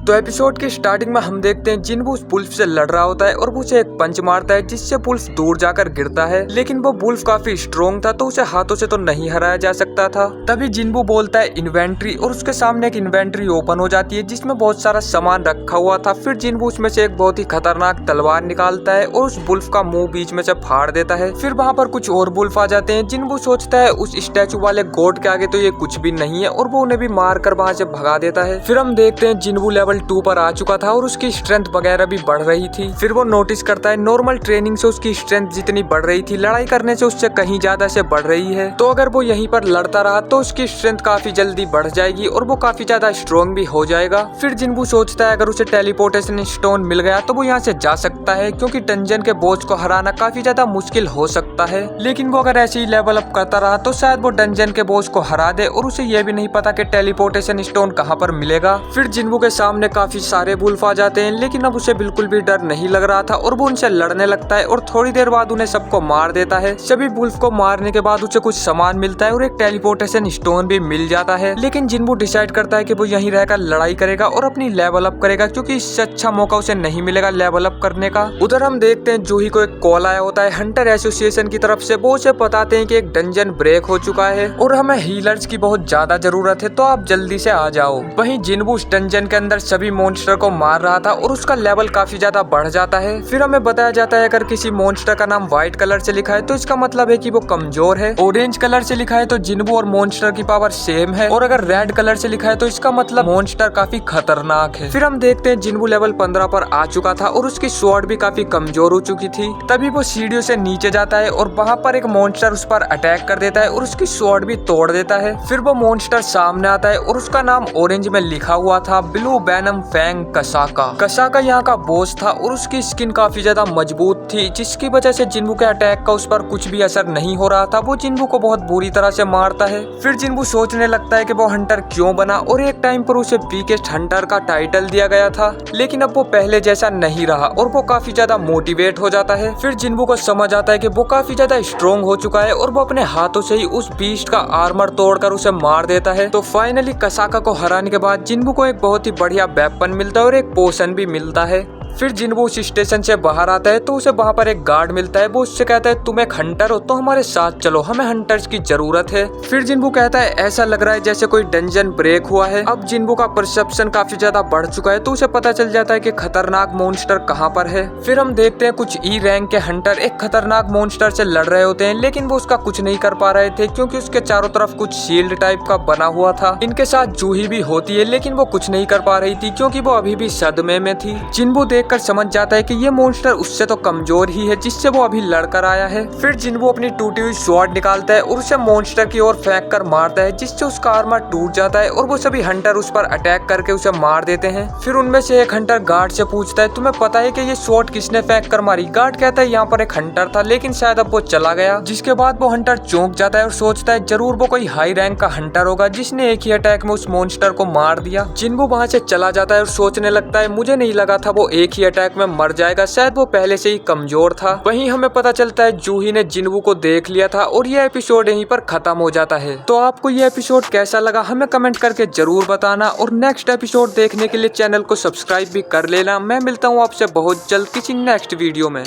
तो एपिसोड की स्टार्टिंग में हम देखते हैं जिन्बू उस वुल्फ से लड़ रहा होता है और वो उसे एक पंच मारता है जिससे वुल्फ दूर जाकर गिरता है, लेकिन वो वुल्फ काफी स्ट्रोंग था तो उसे हाथों से तो नहीं हराया जा सकता था। तभी जिन्बू बोलता है इन्वेंट्री और उसके सामने एक इन्वेंट्री ओपन हो जाती है जिसमें बहुत सारा सामान रखा हुआ था। फिर जिन्बू उसमें से एक बहुत ही खतरनाक तलवार निकालता है और उस वुल्फ का मुंह बीच में से फाड़ देता है। फिर वहाँ पर कुछ और वुल्फ आ जाते हैं। जिन्बू सोचता है उस स्टैचू वाले गॉड के आगे तो ये कुछ भी नहीं है और वो उन्हें भी मार कर वहाँ से भगा देता है। फिर हम देखते हैं जिन्बू लेवल 2 पर आ चुका था और उसकी स्ट्रेंथ वगैरह भी बढ़ रही थी। फिर वो नोटिस करता है नॉर्मल ट्रेनिंग से उसकी स्ट्रेंथ जितनी बढ़ रही थी लड़ाई करने से उससे कहीं ज्यादा से बढ़ रही है। तो अगर वो यहीं पर लड़ता रहा तो उसकी स्ट्रेंथ काफी जल्दी बढ़ जाएगी और वो काफी ज्यादा स्ट्रॉन्ग भी हो जाएगा। फिर जिन्बू सोचता है अगर उसे टेलीपोर्टेशन स्टोन मिल गया तो वो यहाँ से जा सकता है क्योंकि डंजन के बॉस को हराना काफी ज्यादा मुश्किल हो सकता है। लेकिन वो अगर ऐसे ही लेवल अप करता रहा तो शायद वो डंजन के बॉस को हरा दे और उसे ये भी नहीं पता कि टेलीपोर्टेशन स्टोन कहाँ पर मिलेगा। फिर जिन्बू के सामने काफी सारे वुल्फ आ जाते हैं लेकिन अब उसे बिल्कुल भी डर नहीं लग रहा था और वो उनसे लड़ने लगता है और थोड़ी देर बाद उन्हें सबको मार देता है। सभी वुल्फ को मारने के बाद उसे कुछ सामान मिलता है और एक टेलीपोर्टेशन स्टोन भी मिल जाता है। लेकिन जिन्बू डिसाइड करता है कि वो यहीं रहकर लड़ाई करेगा और अपनी लेवल अप करेगा क्योंकि इससे अच्छा मौका उसे नहीं मिलेगा लेवल अप करने का। उधर हम देखते हैं जूही को एक कॉल आया होता है हंटर एसोसिएशन की तरफ से। वो उसे बताते हैं कि एक डंजन ब्रेक हो चुका है और हमें हीलर्स की बहुत ज्यादा जरूरत है तो आप जल्दी से आ जाओ। वहीं जिन्बू उस डंजन के अंदर सभी मॉन्स्टर को मार रहा था और उसका लेवल काफी ज्यादा बढ़ जाता है। फिर हमें बताया जाता है अगर किसी मॉन्स्टर का नाम व्हाइट कलर से लिखा है तो इसका मतलब है कि वो कमजोर है, ऑरेंज कलर से लिखा है तो जिन्बू और मॉन्स्टर की पावर सेम है और अगर रेड कलर से लिखा है तो इसका मतलब मॉन्स्टर काफी खतरनाक है। फिर हम देखते हैं जिन्बू लेवल 15 पर आ चुका था और उसकी स्वॉर्ड भी काफी कमजोर हो चुकी थी। तभी वो सीढ़ियों से नीचे जाता है और वहाँ पर एक मॉन्स्टर उस पर अटैक कर देता है और उसकी स्वॉर्ड भी तोड़ देता है। फिर वो मॉन्स्टर सामने आता है और उसका नाम ऑरेंज में लिखा हुआ था ब्लू बैनम फैंग कसाका। कसाका यहाँ का बॉस था और उसकी स्किन काफी ज्यादा मजबूत थी जिसकी वजह से जिन्बू के अटैक का उस पर कुछ भी असर नहीं हो रहा था। वो जिन्बू को बहुत बुरी तरह से मारता है। फिर जिन्बू सोचने लगता है कि वो हंटर क्यों बना और एक टाइम पर उसे वीकेस्ट हंटर का टाइटल दिया गया था लेकिन अब वो पहले जैसा नहीं रहा और वो काफी ज्यादा मोटिवेट हो जाता है। फिर जिन्बू को समझ आता है कि वो काफी ज्यादा स्ट्रॉन्ग हो चुका है और वो अपने हाथों से ही उस बीस्ट का आर्मर तोड़कर उसे मार देता है। तो फाइनली कसाका को हराने के बाद जिन्बू को एक बहुत ही बढ़िया वेपन मिलता है और एक पोशन भी मिलता है। फिर जिन्बू उस स्टेशन से बाहर आता है तो उसे वहाँ पर एक गार्ड मिलता है। वो उससे कहता है तुम एक हंटर हो तो हमारे साथ चलो, हमें हंटर्स की जरूरत है। फिर जिन्बू कहता है ऐसा लग रहा है जैसे कोई डंजन ब्रेक हुआ है। अब जिन्बू का परसेप्शन काफी ज्यादा बढ़ चुका है तो उसे पता चल जाता है कि खतरनाक मॉन्स्टर कहाँ पर है। फिर हम देखते हैं कुछ ई रैंक के हंटर एक खतरनाक मॉन्स्टर से लड़ रहे होते हैं लेकिन वो उसका कुछ नहीं कर पा रहे थे क्योंकि उसके चारों तरफ कुछ शील्ड टाइप का बना हुआ था। इनके साथ जूही भी होती है लेकिन वो कुछ नहीं कर पा रही थी क्योंकि वो अभी भी सदमे में थी। जिन्बू देखकर समझ जाता है कि ये मॉन्स्टर उससे तो कमजोर ही है जिससे वो अभी लड़कर आया है। फिर जिन्बू अपनी टूटी हुई स्वॉर्ड निकालता है और उसे मॉन्स्टर की ओर फेंक कर मारता है जिससे उसका आर्मर टूट जाता है और वो सभी हंटर उस पर अटैक करके उसे मार देते हैं। फिर उनमें से एक हंटर गार्ड से पूछता है तुम्हें पता है कि ये स्वॉर्ड किसने फेंक कर मारी? गार्ड कहता है यहाँ पर एक हंटर था लेकिन शायद अब वो चला गया। जिसके बाद वो हंटर चौंक जाता है और सोचता है जरूर वो कोई हाई रैंक का हंटर होगा जिसने एक ही अटैक में उस मॉन्स्टर को मार दिया। जिन्बू वहाँ से चला जाता है और सोचने लगता है मुझे नहीं लगा था वो एक ही अटैक में मर जाएगा, शायद वो पहले से ही कमजोर था। वहीं हमें पता चलता है जूही ने जिन्बू को देख लिया था और ये एपिसोड यहीं पर खत्म हो जाता है। तो आपको ये एपिसोड कैसा लगा हमें कमेंट करके जरूर बताना और नेक्स्ट एपिसोड देखने के लिए चैनल को सब्सक्राइब भी कर लेना। मैं मिलता हूँ आपसे बहुत जल्द किसी नेक्स्ट वीडियो में।